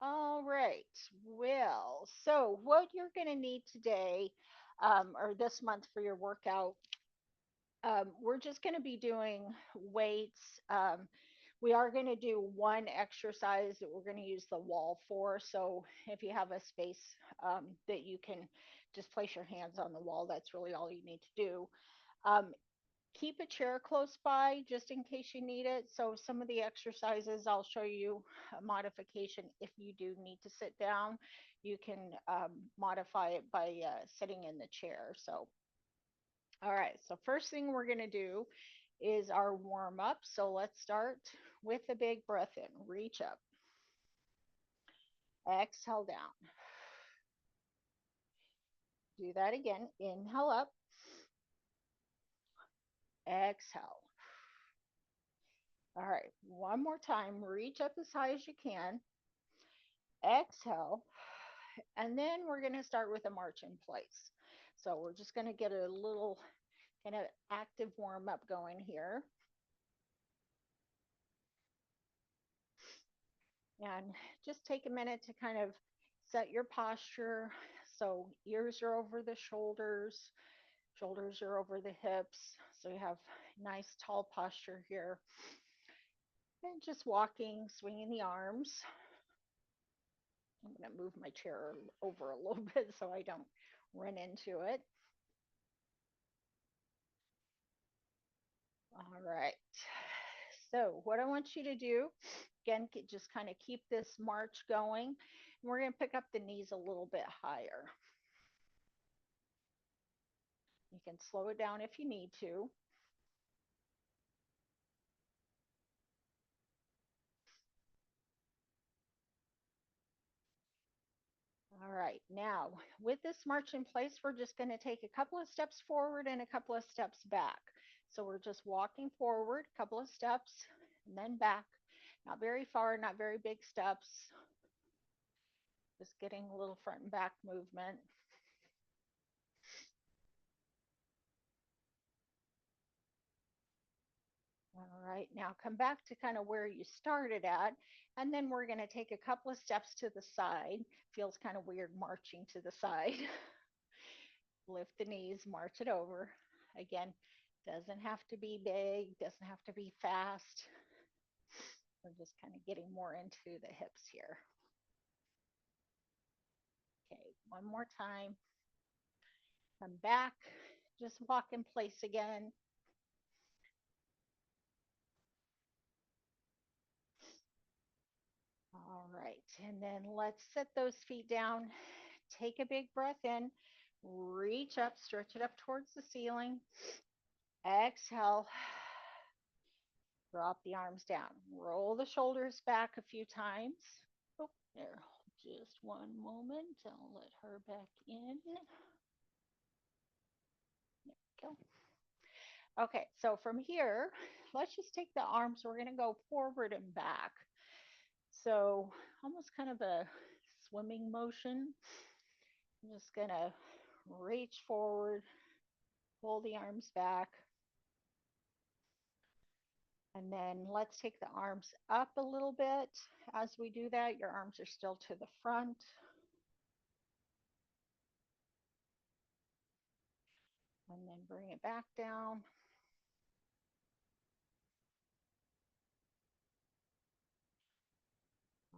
All right. Well, so what you're going to need today or this month for your workout, we're just going to be doing weights. We are going to do one exercise that we're going to use the wall for. So if you have a space that you can just place your hands on the wall, that's really all you need to do. Um, Keep a chair close by just in case you need it. So some of the exercises, I'll show you a modification. If you do need to sit down, you can modify it by sitting in the chair. So, all right. So first thing we're going to do is our warm up. So let's start with a big breath in. Reach up. Exhale down. Do that again. Inhale up. Exhale. All right. One more time. Reach up as high as you can. Exhale. And then we're going to start with a march in place. So we're just going to get a little kind of active warm up going here. And just take a minute to kind of set your posture. So ears are over the shoulders, shoulders are over the hips. So you have nice tall posture here. And just walking, swinging the arms. I'm going to move my chair over a little bit so I don't run into it. All right. So, what I want you to do, again, just kind of keep this march going. And we're going to pick up the knees a little bit higher. You can slow it down if you need to. All right. Now, with this march in place, we're just going to take a couple of steps forward and a couple of steps back. So, we're just walking forward, a couple of steps, and then back. Not very far, not very big steps. Just getting a little front and back movement. All right, now come back to kind of where you started at, and then we're going to take a couple of steps to the side. Feels kind of weird marching to the side. Lift the knees, march it over. Again, doesn't have to be big, doesn't have to be fast. We're just kind of getting more into the hips here. Okay, one more time. Come back, just walk in place again. All right, and then let's set those feet down. Take a big breath in, reach up, stretch it up towards the ceiling. Exhale, drop the arms down. Roll the shoulders back a few times. Oh, there, just one moment. I'll let her back in. There we go. Okay, so from here, let's just take the arms. We're going to go forward and back. So almost kind of a swimming motion. I'm just going to reach forward, pull the arms back. And then let's take the arms up a little bit. As we do that, your arms are still to the front. And then bring it back down.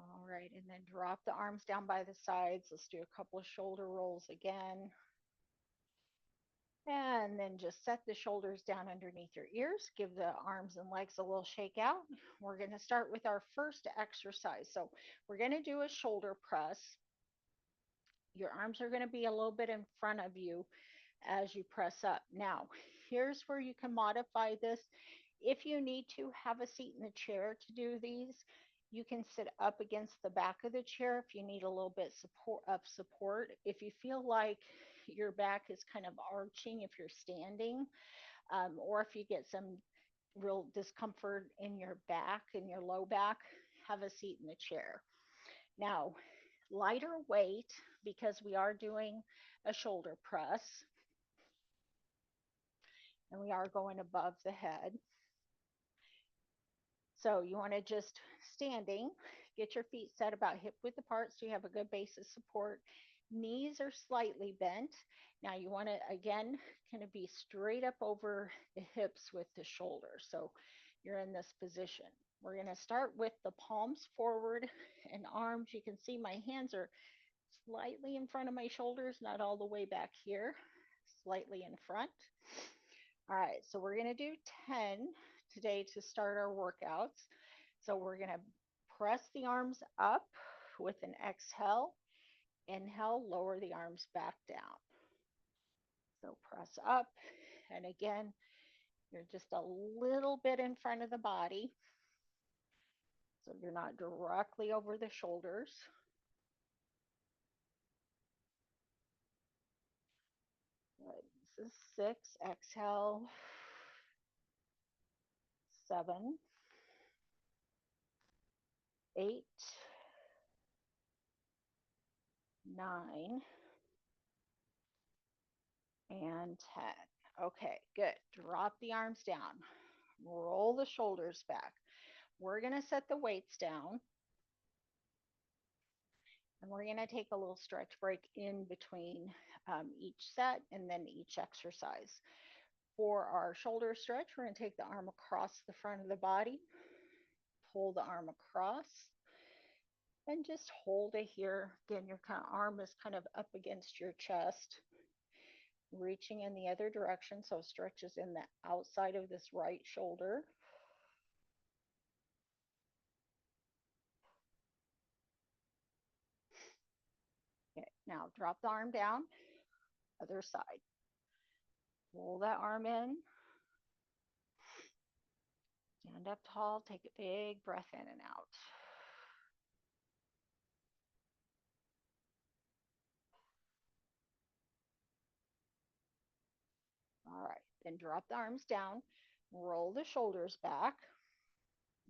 All right, and then drop the arms down by the sides. Let's do a couple of shoulder rolls again. And then just set the shoulders down underneath your ears. Give the arms and legs a little shake out. We're going to start with our first exercise. So we're going to do a shoulder press. Your arms are going to be a little bit in front of you as you press up. Now, here's where you can modify this. If you need to have a seat in the chair to do these, you can sit up against the back of the chair if you need a little bit support. If you feel like your back is kind of arching if you're standing, or if you get some real discomfort in your back, in your low back, have a seat in the chair. Now, lighter weight because we are doing a shoulder press and we are going above the head. So you want to just standing, get your feet set about hip width apart so you have a good base of support. Knees are slightly bent. Now you want to, again, kind of be straight up over the hips with the shoulders. So you're in this position. We're going to start with the palms forward and arms. You can see my hands are slightly in front of my shoulders, not all the way back here, slightly in front. All right, so we're going to do 10 today to start our workouts. So we're going to press the arms up with an exhale. Inhale, lower the arms back down. So press up. And again, you're just a little bit in front of the body. So you're not directly over the shoulders. Right, this is 6. Exhale. 7. 8. 9. And 10. Okay, good. Drop the arms down. Roll the shoulders back. We're going to set the weights down. And we're going to take a little stretch break in between each set and then each exercise. For our shoulder stretch, we're going to take the arm across the front of the body, pull the arm across, and just hold it here. Again, your arm is kind of up against your chest, reaching in the other direction, so stretches in the outside of this right shoulder. Okay, now drop the arm down, other side. Roll that arm in. Stand up tall, take a big breath in and out. All right, then drop the arms down, roll the shoulders back.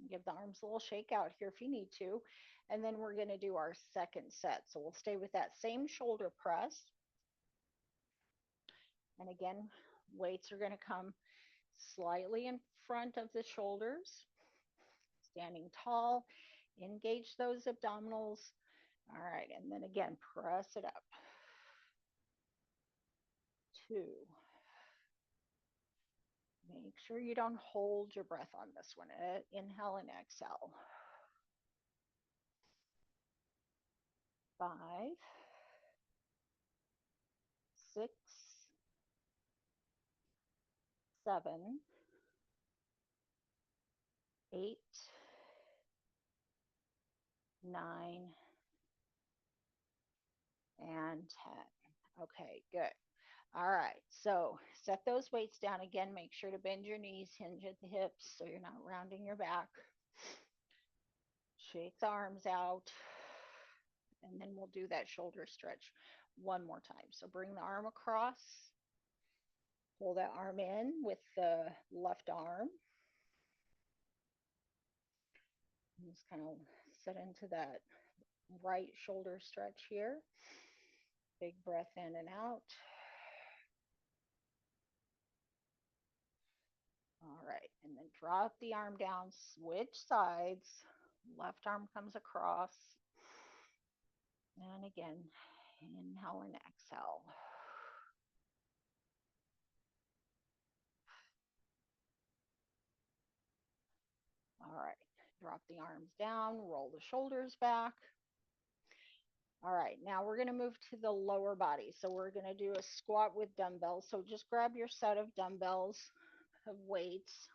Give the arms a little shake out here if you need to. And then we're going to do our second set. So we'll stay with that same shoulder press. And again, weights are going to come slightly in front of the shoulders. Standing tall, engage those abdominals. All right, and then again, press it up. 2. Make sure you don't hold your breath on this one. Inhale and exhale. 5, 6, 7, 8, 9, and 10. Okay, good. All right, so set those weights down again. Make sure to bend your knees, hinge at the hips so you're not rounding your back. Shake the arms out, and then we'll do that shoulder stretch one more time. So bring the arm across, pull that arm in with the left arm. Just kind of set into that right shoulder stretch here. Big breath in and out. All right, and then drop the arm down, switch sides. Left arm comes across. And again, inhale and exhale. All right, drop the arms down, roll the shoulders back. All right, now we're going to move to the lower body. So we're going to do a squat with dumbbells. So just grab your set of dumbbells, of weights.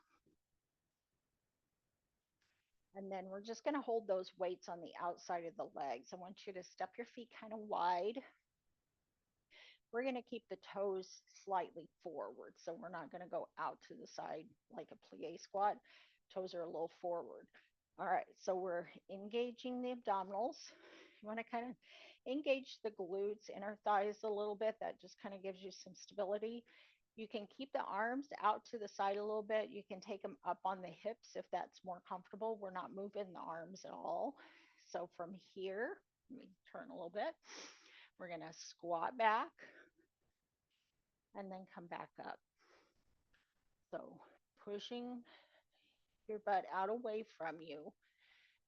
And then we're just going to hold those weights on the outside of the legs. I want you to step your feet kind of wide. We're going to keep the toes slightly forward. So we're not going to go out to the side like a plie squat. Toes are a little forward. All right, so we're engaging the abdominals. You want to kind of engage the glutes, inner thighs a little bit. That just kind of gives you some stability. You can keep the arms out to the side a little bit. You can take them up on the hips if that's more comfortable. We're not moving the arms at all. So from here, let me turn a little bit. We're going to squat back and then come back up. So pushing your butt out away from you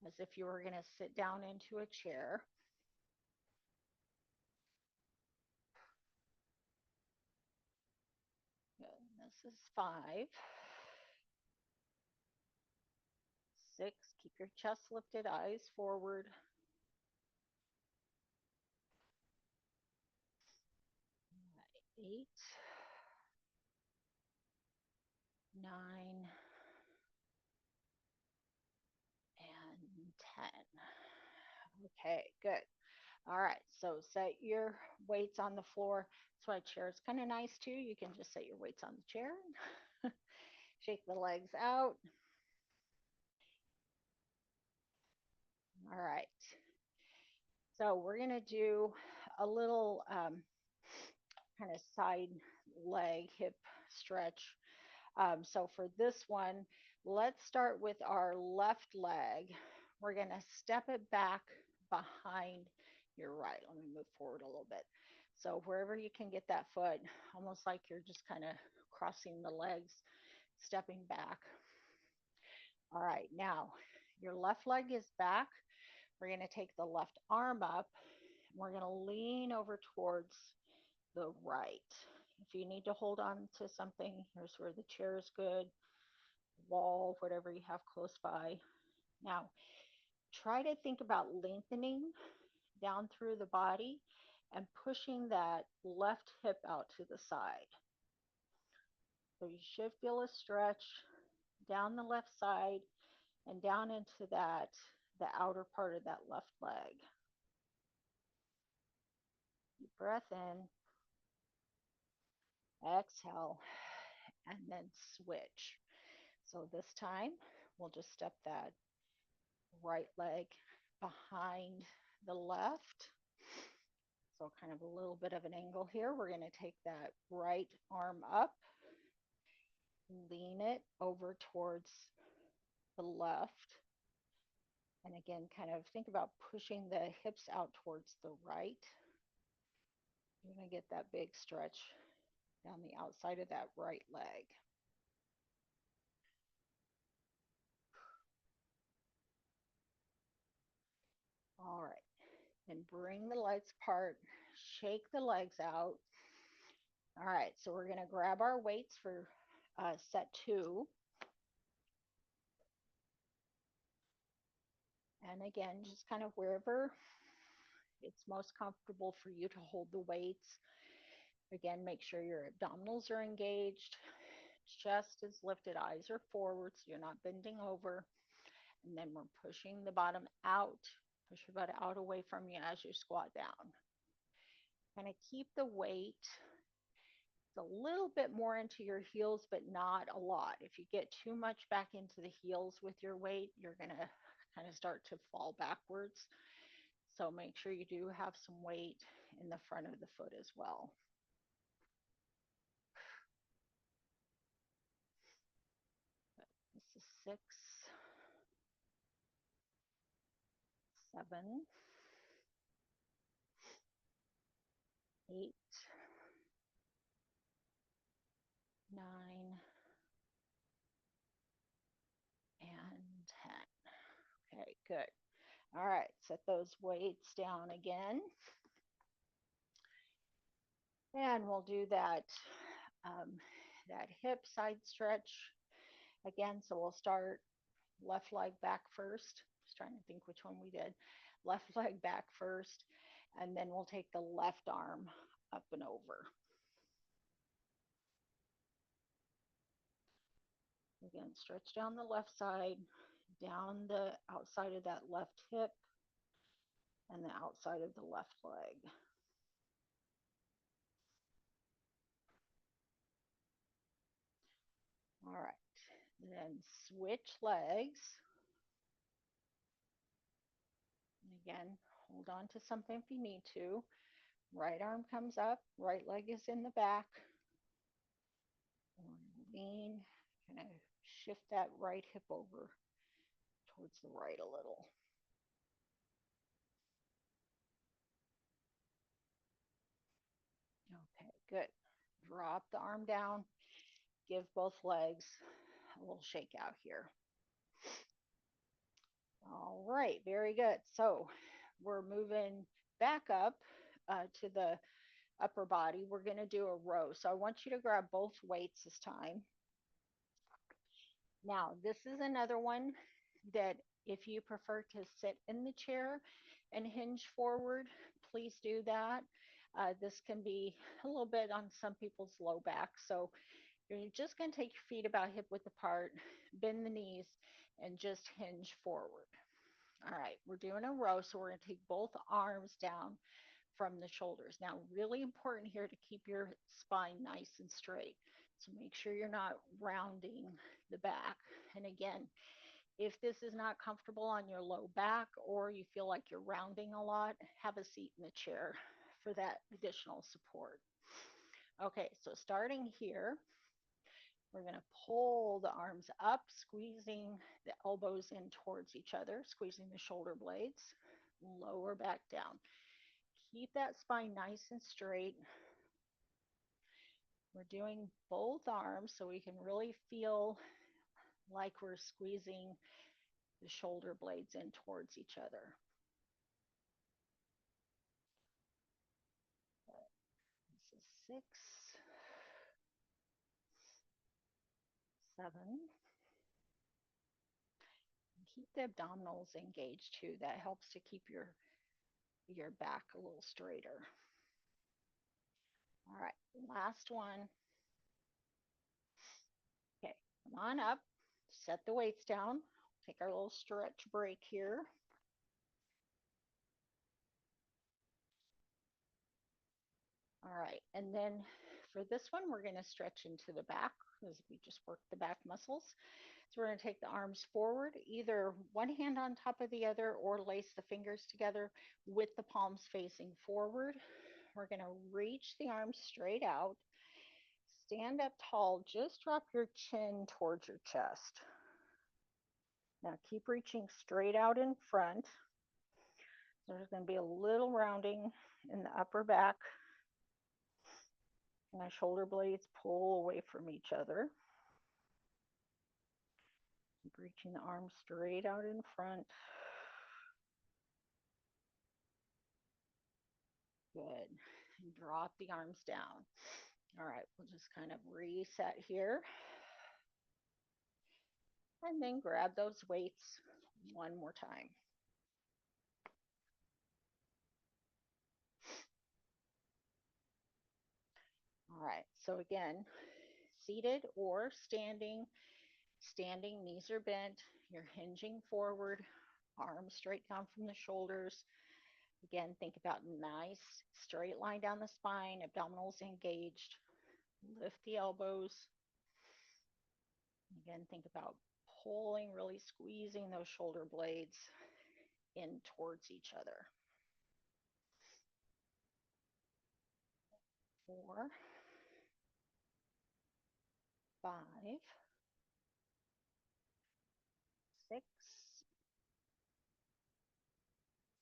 as if you were going to sit down into a chair. Good. This is 5, 6. Keep your chest lifted, eyes forward. 8, 9, and 10. Okay, good. All right, so set your weights on the floor. That's why chair is kind of nice too. You can just set your weights on the chair. Shake the legs out. All right. So we're going to do a little kind of side leg hip stretch. So for this one, let's start with our left leg. We're going to step it back behind your right. Let me move forward a little bit. So wherever you can get that foot, almost like you're just kind of crossing the legs, stepping back. All right, now your left leg is back. We're going to take the left arm up. And we're going to lean over towards the right. If you need to hold on to something, here's where the chair is good, wall, whatever you have close by. Now, try to think about lengthening down through the body and pushing that left hip out to the side. So you should feel a stretch down the left side and down into the outer part of that left leg. Deep breath in, exhale, and then switch. So this time, we'll just step that right leg behind the left. So kind of a little bit of an angle here. We're going to take that right arm up, lean it over towards the left. And again, kind of think about pushing the hips out towards the right. You're going to get that big stretch down the outside of that right leg. All right. And bring the legs apart, shake the legs out. All right, so we're going to grab our weights for set 2. And again, just kind of wherever it's most comfortable for you to hold the weights. Again, make sure your abdominals are engaged, chest is lifted, eyes are forward, so you're not bending over. And then we're pushing the bottom out. Push your butt out away from you as you squat down. Kind of keep the weight a little bit more into your heels, but not a lot. If you get too much back into the heels with your weight, you're going to kind of start to fall backwards. So make sure you do have some weight in the front of the foot as well. This is 6, 7, 8, 9, and 10. Okay, good. All right, set those weights down again. And we'll do that hip side stretch again. So we'll start left leg back first. Just trying to think which one we did. Left leg back first, and then we'll take the left arm up and over. Again, stretch down the left side, down the outside of that left hip, and the outside of the left leg. All right, then switch legs. And again, hold on to something if you need to. Right arm comes up, right leg is in the back. Lean, kind of shift that right hip over towards the right a little. Okay, good. Drop the arm down, give both legs a little shake out here. All right, very good. So we're moving back up to the upper body. We're going to do a row. So I want you to grab both weights this time. Now, this is another one that if you prefer to sit in the chair and hinge forward, please do that. This can be a little bit on some people's low back. So you're just going to take your feet about hip width apart, bend the knees, and just hinge forward. All right, we're doing a row, so we're going to take both arms down from the shoulders. Now, really important here to keep your spine nice and straight. So make sure you're not rounding the back. And again, if this is not comfortable on your low back or you feel like you're rounding a lot, have a seat in the chair for that additional support. Okay, so starting here, we're going to pull the arms up, squeezing the elbows in towards each other, squeezing the shoulder blades, lower back down. Keep that spine nice and straight. We're doing both arms so we can really feel like we're squeezing the shoulder blades in towards each other. This is 6, 7. Keep the abdominals engaged too. That helps to keep your back a little straighter. All right, last one. Okay, come on up. Set the weights down. Take our little stretch break here. All right, and then for this one, we're going to stretch into the back because we just worked the back muscles. So we're going to take the arms forward, either one hand on top of the other or lace the fingers together with the palms facing forward. We're going to reach the arms straight out. Stand up tall. Just drop your chin towards your chest. Now keep reaching straight out in front. There's going to be a little rounding in the upper back. My shoulder blades pull away from each other. Keep reaching the arms straight out in front. Good. And drop the arms down. All right, we'll just kind of reset here. And then grab those weights one more time. All right, so again, seated or standing. Standing, knees are bent. You're hinging forward, arms straight down from the shoulders. Again, think about nice straight line down the spine, abdominals engaged. Lift the elbows. Again, think about pulling, really squeezing those shoulder blades in towards each other. 4, 5, 6,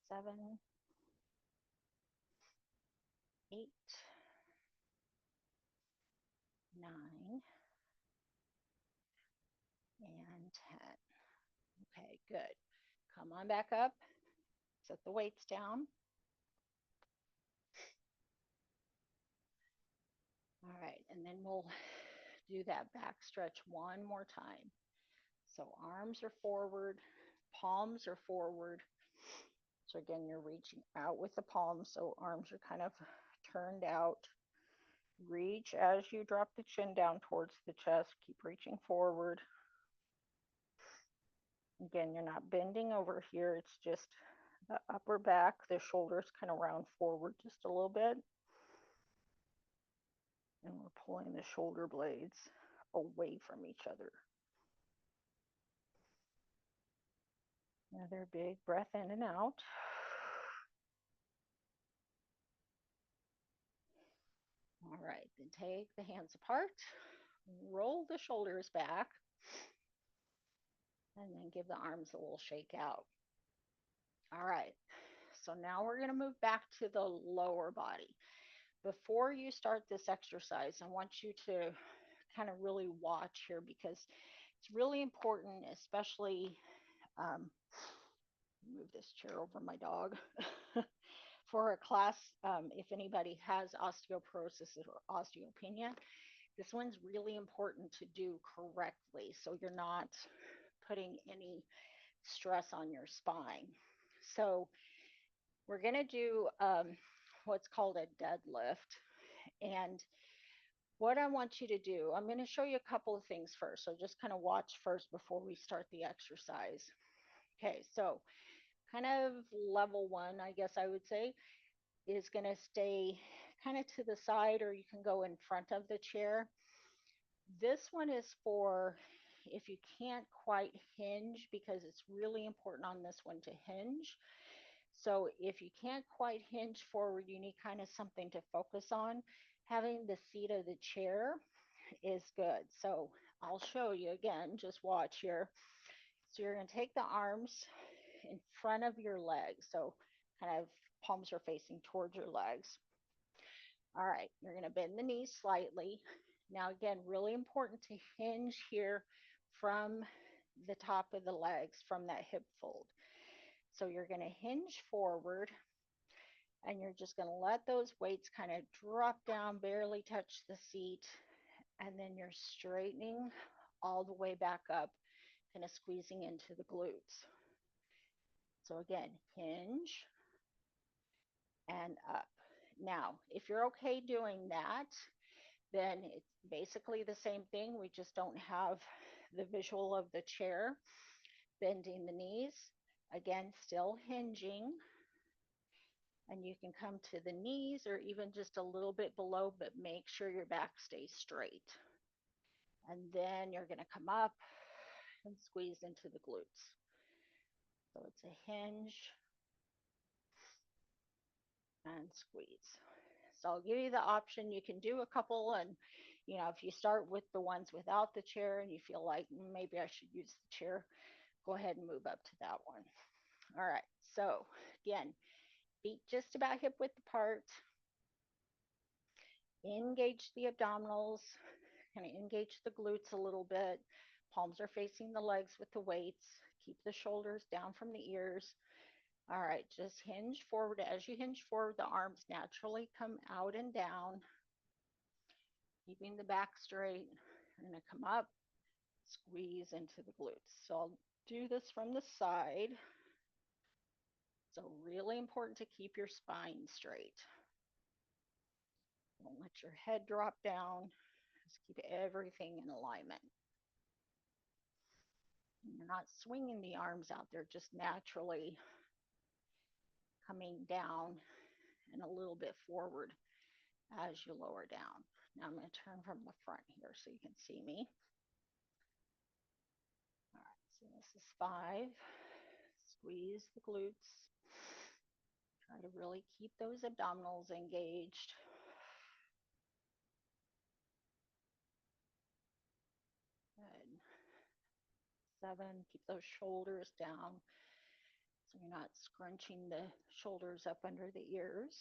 7, 8, 9, and 10. Okay, good. Come on back up. Set the weights down. All right, and then we'll do that back stretch one more time. So arms are forward, palms are forward. So again, you're reaching out with the palms, so arms are kind of turned out. Reach as you drop the chin down towards the chest. Keep reaching forward. Again, you're not bending over here. It's just the upper back, the shoulders kind of round forward just a little bit. And we're pulling the shoulder blades away from each other. Another big breath in and out. All right, then take the hands apart, roll the shoulders back, and then give the arms a little shake out. All right, so now we're going to move back to the lower body. Before you start this exercise, I want you to kind of really watch here because it's really important, especially Move this chair over my dog. For a class, if anybody has osteoporosis or osteopenia, this one's really important to do correctly so you're not putting any stress on your spine. So we're going to do what's called a deadlift. And what I want you to do, I'm going to show you a couple of things first. So just kind of watch first before we start the exercise. Okay, so kind of level one, I guess I would say, is going to stay kind of to the side, or you can go in front of the chair. This one is for if you can't quite hinge, because it's really important on this one to hinge. So if you can't quite hinge forward, you need kind of something to focus on. Having the seat of the chair is good. So I'll show you again, just watch here. So you're going to take the arms in front of your legs. So kind of palms are facing towards your legs. All right, you're going to bend the knees slightly. Now, again, really important to hinge here from the top of the legs, from that hip fold. So you're going to hinge forward, and you're just going to let those weights kind of drop down, barely touch the seat, and then you're straightening all the way back up, kind of squeezing into the glutes. So again, hinge and up. Now, if you're okay doing that, then it's basically the same thing. We just don't have the visual of the chair. Bending the knees, again, still hinging. And you can come to the knees or even just a little bit below, but make sure your back stays straight. And then you're going to come up and squeeze into the glutes. So it's a hinge and squeeze. So I'll give you the option. You can do a couple, and if you start with the ones without the chair and you feel like maybe I should use the chair, go ahead and move up to that one. All right. So again, feet just about hip width apart. Engage the abdominals, kind of engage the glutes a little bit. Palms are facing the legs with the weights. Keep the shoulders down from the ears. All right, just hinge forward. As you hinge forward, the arms naturally come out and down, keeping the back straight. You're going to come up, squeeze into the glutes. So I'll do this from the side. So really important to keep your spine straight. Don't let your head drop down. Just keep everything in alignment. You're not swinging the arms out, they're just naturally coming down and a little bit forward as you lower down. Now I'm going to turn from the front here so you can see me. All right, so this is 5. Squeeze the glutes. Try to really keep those abdominals engaged. Good. 7, keep those shoulders down so you're not scrunching the shoulders up under the ears.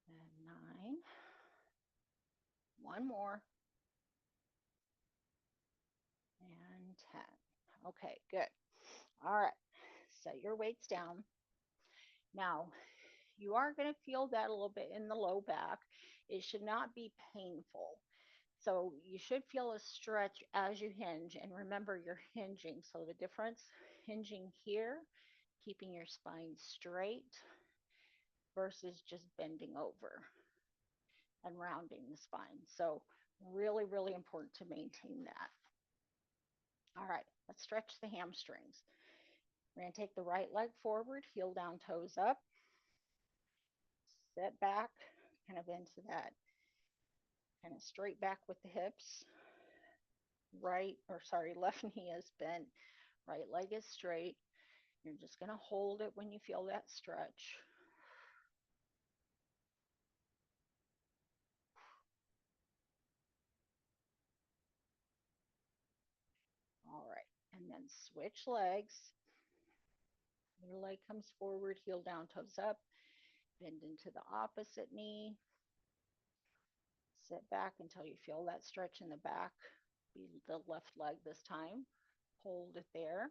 And 9. One more. And 10. Okay, good. All right, set your weights down. Now, you are going to feel that a little bit in the low back. It should not be painful. So you should feel a stretch as you hinge. And remember, you're hinging. So the difference, hinging here, keeping your spine straight versus just bending over and rounding the spine. So really, really important to maintain that. All right, let's stretch the hamstrings. We're going to take the right leg forward, heel down, toes up, set back, kind of into that kind of straight back with the hips. Left knee is bent, right leg is straight. You're just going to hold it when you feel that stretch. All right, and then switch legs. Your leg comes forward, heel down, toes up, bend into the opposite knee. Sit back until you feel that stretch in the back. Be the left leg this time. Hold it there.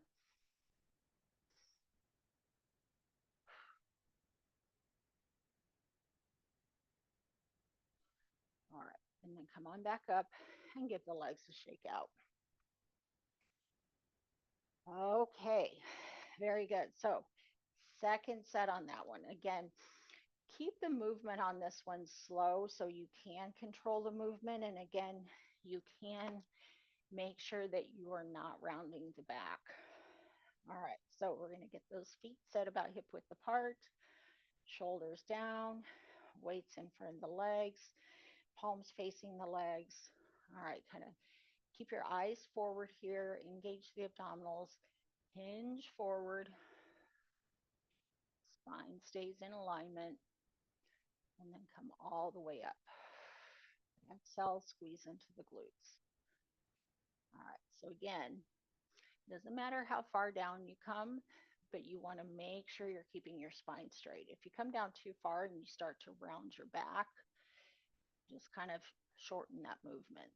All right. And then come on back up and give the legs a shake out. Okay. Very good. So, second set on that one. Again, keep the movement on this one slow so you can control the movement. And again, you can make sure that you are not rounding the back. All right, so we're going to get those feet set about hip width apart, shoulders down, weights in front of the legs, palms facing the legs. All right, kind of keep your eyes forward here, engage the abdominals, hinge forward, spine stays in alignment, and then come all the way up. Exhale, squeeze into the glutes. All right, so again, doesn't matter how far down you come, but you want to make sure you're keeping your spine straight. If you come down too far and you start to round your back, just kind of shorten that movement.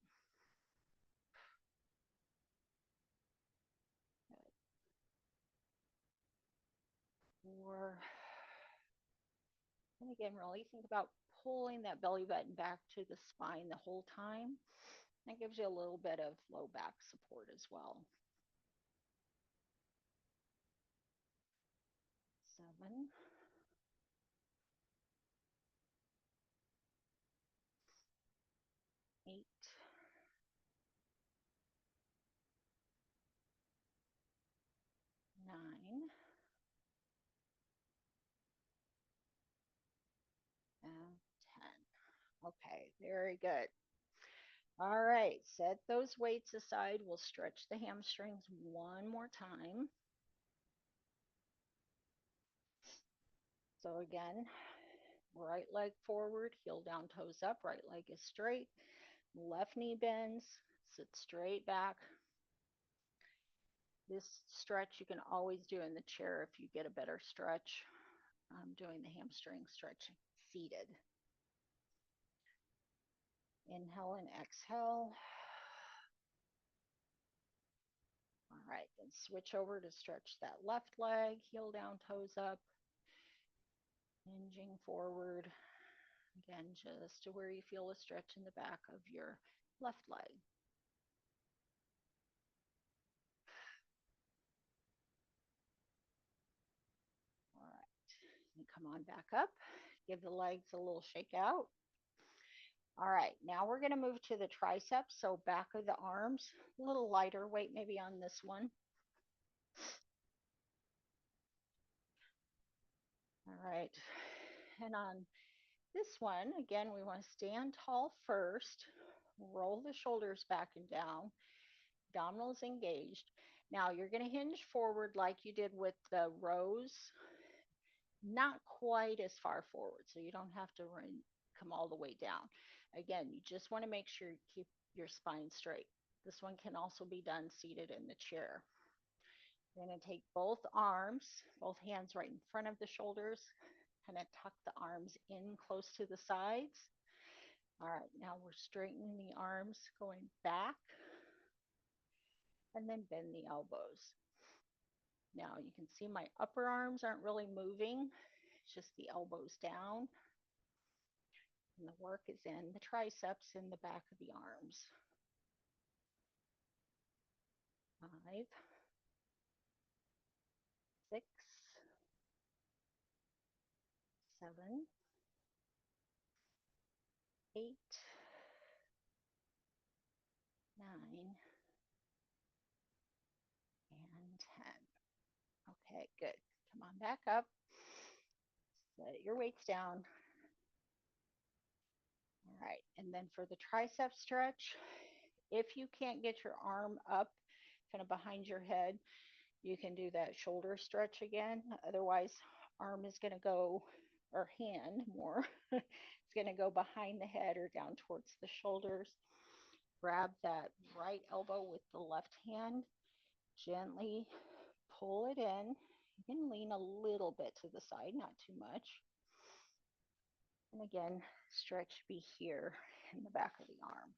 Good. 4. And again, really think about pulling that belly button back to the spine the whole time. That gives you a little bit of low back support as well. 7. 8. 9. And 10. Okay, very good. All right, set those weights aside. We'll stretch the hamstrings one more time. So again, right leg forward, heel down, toes up, right leg is straight, left knee bends, sit straight back. This stretch you can always do in the chair if you get a better stretch. I'm doing the hamstring stretch seated. Inhale and exhale. All right, then switch over to stretch that left leg, heel down, toes up, hinging forward. Again, just to where you feel a stretch in the back of your left leg. All right, and come on back up. Give the legs a little shake out. All right, now we're going to move to the triceps. So back of the arms, a little lighter weight maybe on this one. All right, and on this one, again, we want to stand tall first, roll the shoulders back and down, abdominals engaged. Now you're going to hinge forward like you did with the rows, not quite as far forward, so you don't have to come all the way down. Again, you just want to make sure you keep your spine straight. This one can also be done seated in the chair. You're going to take both arms, both hands right in front of the shoulders, kind of tuck the arms in close to the sides. All right, now we're straightening the arms, going back, and then bend the elbows. Now you can see my upper arms aren't really moving, it's just the elbows down. And the work is in the triceps in the back of the arms. 5, 6, 7, 8, 9, and 10. Okay, good. Come on back up. Set your weights down. All right, and then for the tricep stretch, if you can't get your arm up kind of behind your head, you can do that shoulder stretch again. Otherwise, arm is going to go, or hand more, it's going to go behind the head or down towards the shoulders. Grab that right elbow with the left hand, gently pull it in. You can lean a little bit to the side, not too much. And again, stretch be here in the back of the arm.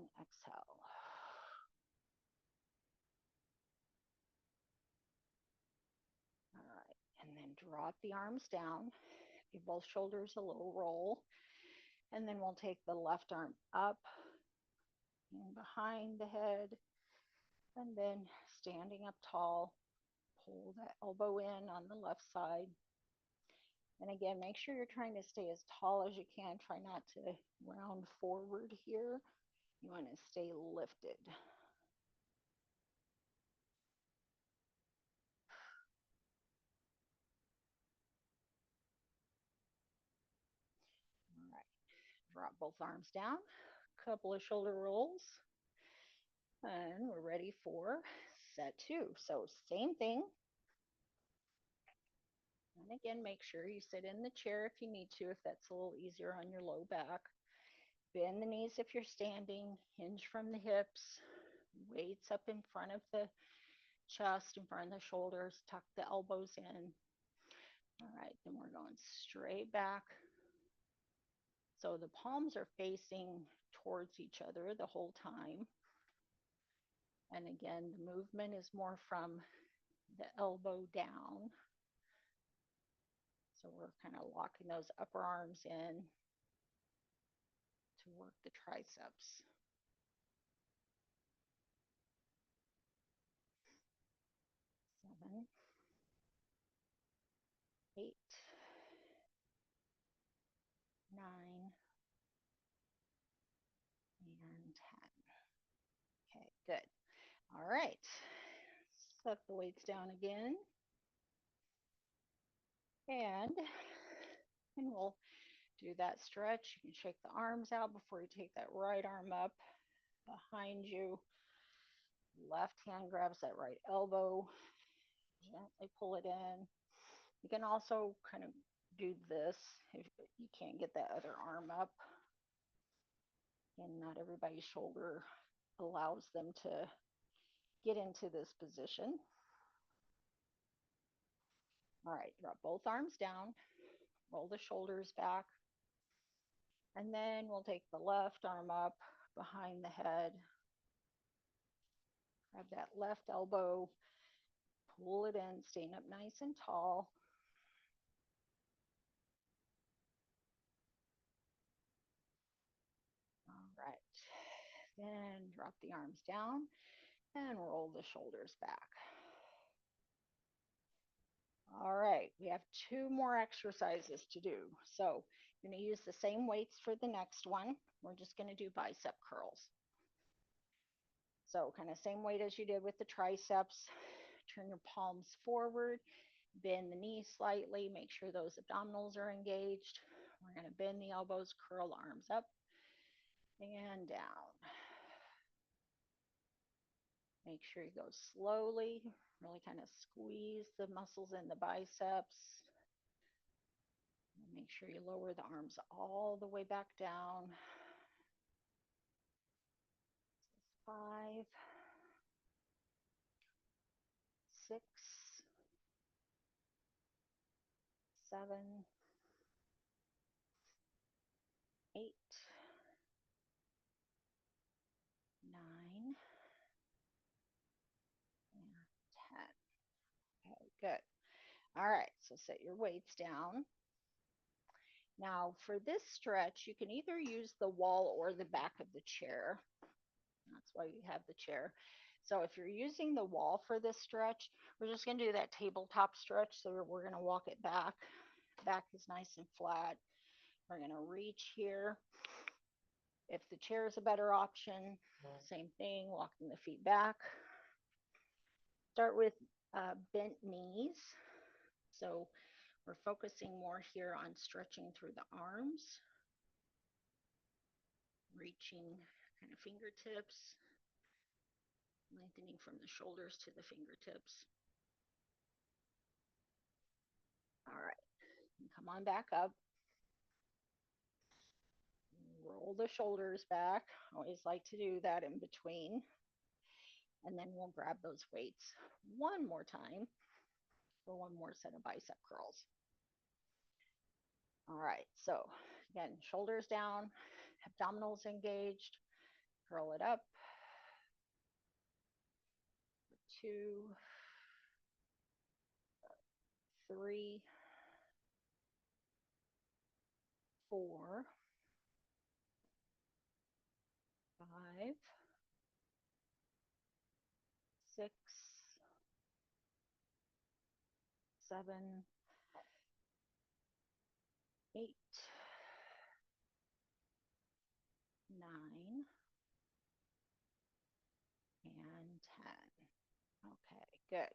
and exhale. All right, and then drop the arms down. Give both shoulders a little roll. And then we'll take the left arm up and behind the head. And then standing up tall, pull that elbow in on the left side. And again, make sure you're trying to stay as tall as you can. Try not to round forward here. You want to stay lifted. All right, drop both arms down, couple of shoulder rolls, and we're ready for set two. So same thing. And again, make sure you sit in the chair if you need to, if that's a little easier on your low back. Bend the knees if you're standing, hinge from the hips, weights up in front of the chest, in front of the shoulders, tuck the elbows in. All right, then we're going straight back. So the palms are facing towards each other the whole time. And again, the movement is more from the elbow down. So we're kind of locking those upper arms in to work the triceps. 7, 8, 9, and 10. Okay, good. All right. Set the weights down again. And we'll do that stretch. You can shake the arms out before you take that right arm up behind you. Left hand grabs that right elbow. Gently pull it in. You can also kind of do this if you can't get that other arm up. And not everybody's shoulder allows them to get into this position. All right, drop both arms down, roll the shoulders back, and then we'll take the left arm up behind the head, grab that left elbow, pull it in, staying up nice and tall. All right, then drop the arms down and roll the shoulders back. All right, we have 2 more exercises to do. So you're going to use the same weights for the next one. We're just going to do bicep curls. So kind of same weight as you did with the triceps. Turn your palms forward, bend the knees slightly, make sure those abdominals are engaged. We're going to bend the elbows, curl the arms up and down. Make sure you go slowly, really kind of squeeze the muscles in the biceps. Make sure you lower the arms all the way back down. 5, 6, 7, 8, 9, and 10. Okay, good. All right, so set your weights down. Now for this stretch, you can either use the wall or the back of the chair. That's why you have the chair. So if you're using the wall for this stretch, we're just going to do that tabletop stretch. So we're going to walk it back. Back is nice and flat. We're going to reach here. If the chair is a better option, same thing, walking the feet back. Start with bent knees. So we're focusing more here on stretching through the arms, reaching kind of fingertips, lengthening from the shoulders to the fingertips. All right, come on back up. Roll the shoulders back. Always like to do that in between. And then we'll grab those weights one more time for one more set of bicep curls. All right, so again, shoulders down, abdominals engaged, Curl it up. 2, 3, 4, 5, 6, 7, 8, 9, and 10. Okay, good.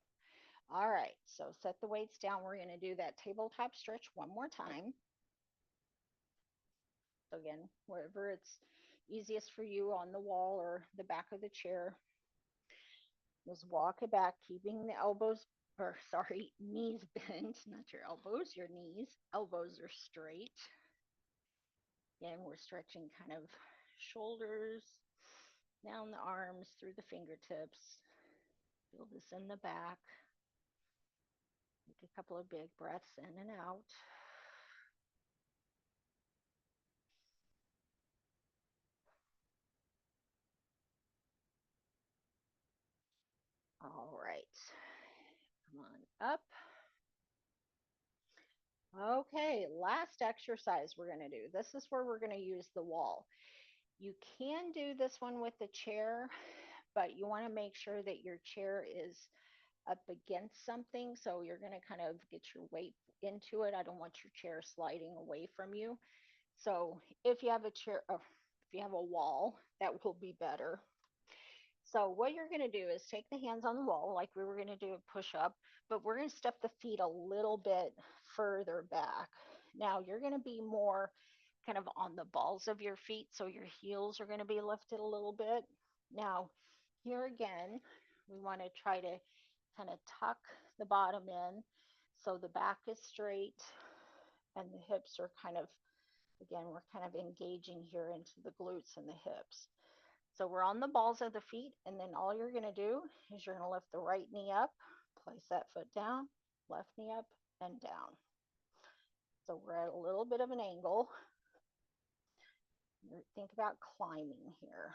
All right, so set the weights down. We're going to do that tabletop stretch one more time. So again, wherever it's easiest for you, on the wall or the back of the chair, just walk it back, keeping the elbows, or sorry, knees bent, not your elbows, your knees. Elbows are straight. Again, we're stretching kind of shoulders, down the arms, through the fingertips. Feel this in the back. Take a couple of big breaths in and out. All right. Come on up. Okay, last exercise we're going to do. This is where we're going to use the wall. You can do this one with the chair, but you want to make sure that your chair is up against something. So you're going to kind of get your weight into it. I don't want your chair sliding away from you. So if you have a chair, if you have a wall, that will be better. So what you're going to do is take the hands on the wall like we were going to do a push up, but we're going to step the feet a little bit further back. Now you're going to be more kind of on the balls of your feet, so your heels are going to be lifted a little bit. Now here again, we want to try to kind of tuck the bottom in so the back is straight and the hips are kind of, again, we're kind of engaging here into the glutes and the hips. So we're on the balls of the feet, and then all you're going to do is you're going to lift the right knee up, place that foot down, left knee up and down. So we're at a little bit of an angle. Think about climbing here.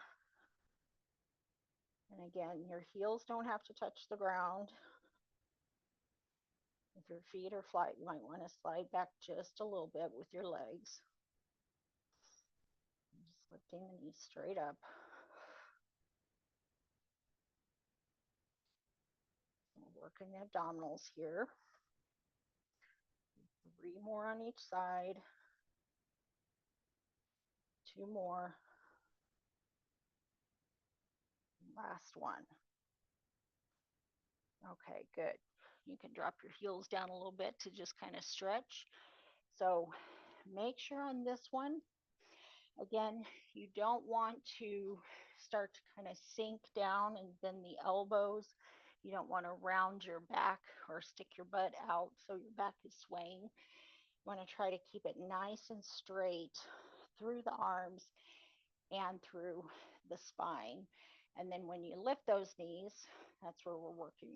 And again, your heels don't have to touch the ground. If your feet are flat, you might want to slide back just a little bit with your legs. Just lifting the knee straight up. Working the abdominals here. 3 more on each side. 2 more. Last one. Okay, good. You can drop your heels down a little bit to just kind of stretch. So make sure on this one, again, you don't want to start to kind of sink down and bend the elbows. You don't want to round your back or stick your butt out so your back is swaying. You want to try to keep it nice and straight through the arms and through the spine. And then when you lift those knees, that's where we're working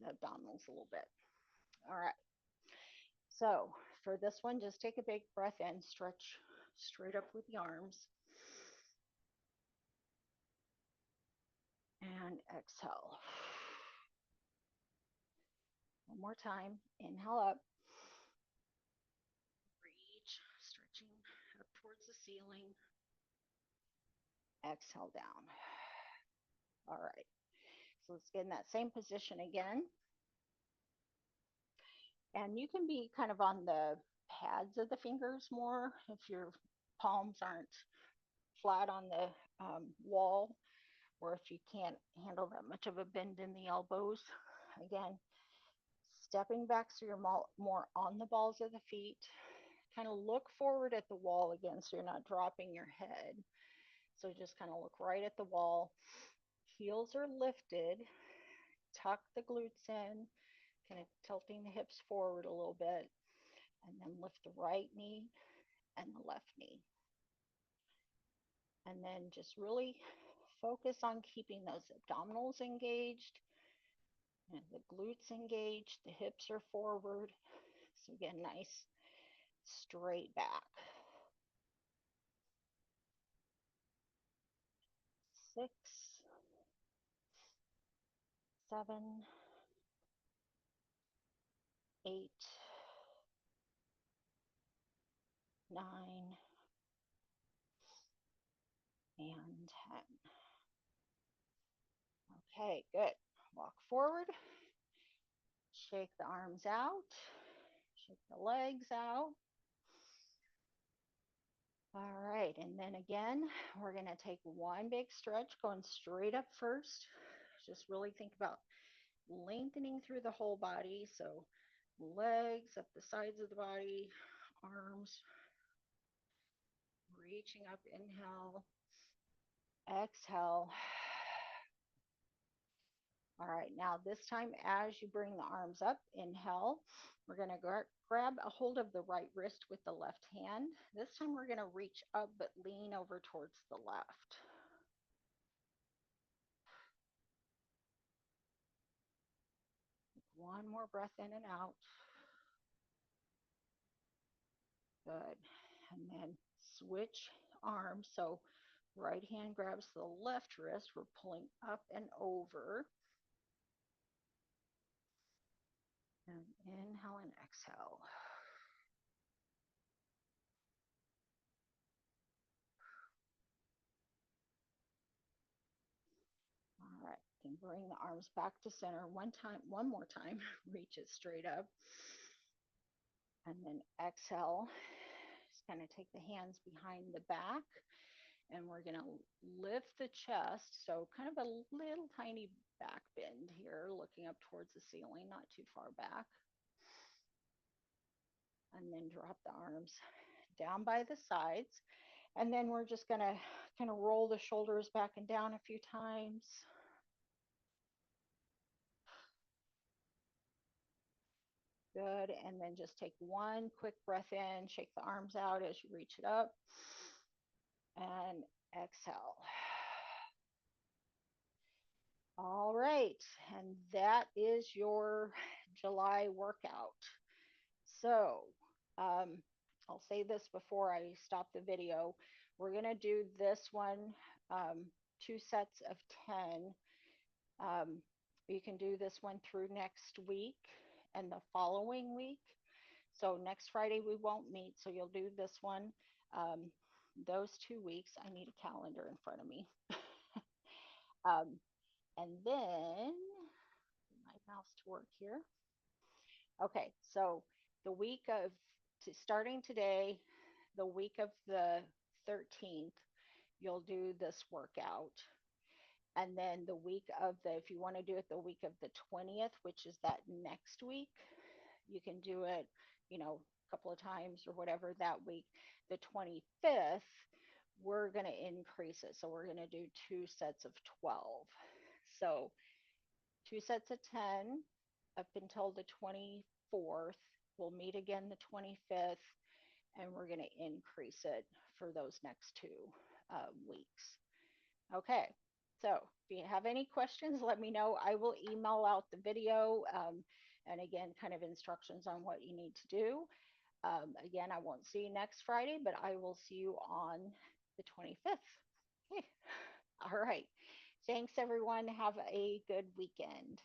the abdominals a little bit. All right. So for this one, just take a big breath in, stretch straight up with the arms. And exhale. One more time. Inhale up. Reach, stretching up towards the ceiling. Exhale down. All right. So let's get in that same position again. And you can be kind of on the pads of the fingers more if your palms aren't flat on the wall, or if you can't handle that much of a bend in the elbows. Again, stepping back so you're more on the balls of the feet. Kind of look forward at the wall again so you're not dropping your head. So just kind of look right at the wall. Heels are lifted. Tuck the glutes in, kind of tilting the hips forward a little bit, and then lift the right knee and the left knee. And then just really focus on keeping those abdominals engaged and the glutes engaged. The hips are forward. So again, nice straight back. 6, 7, 8, 9, and 10. Okay, good. Walk forward, shake the arms out, shake the legs out. All right, and then again, we're going to take one big stretch, going straight up first. Just really think about lengthening through the whole body. So legs up the sides of the body, arms reaching up, inhale, exhale. All right, now this time as you bring the arms up, inhale, we're going to grab a hold of the right wrist with the left hand. This time we're going to reach up but lean over towards the left. One more breath in and out. Good. And then switch arms. So right hand grabs the left wrist. We're pulling up and over. And inhale and exhale. All right. Then bring the arms back to center one more time. Reach it straight up. And then exhale. Just kind of take the hands behind the back. And we're going to lift the chest. So kind of a little tiny back bend here, looking up towards the ceiling, not too far back. And then drop the arms down by the sides. And then we're just going to kind of roll the shoulders back and down a few times. Good. And then just take one quick breath in, shake the arms out as you reach it up, and exhale. All right. And that is your July workout. So I'll say this before I stop the video. We're going to do this one, 2 sets of 10. You can do this one through next week and the following week. So next Friday we won't meet, so you'll do this one those 2 weeks. I need a calendar in front of me. And then my mouse to work here. Okay, so the week of starting today, the week of the 13th, you'll do this workout. And then the week of if you want to do it the week of the 20th, which is that next week, you can do it, a couple of times or whatever that week. The 25th, we're going to increase it. So we're going to do 2 sets of 12. So 2 sets of 10 up until the 24th. We'll meet again the 25th, and we're going to increase it for those next 2 weeks. Okay, so if you have any questions, let me know. I will email out the video and again, kind of instructions on what you need to do. Again, I won't see you next Friday, but I will see you on the 25th. Okay. All right. Thanks, everyone. Have a good weekend.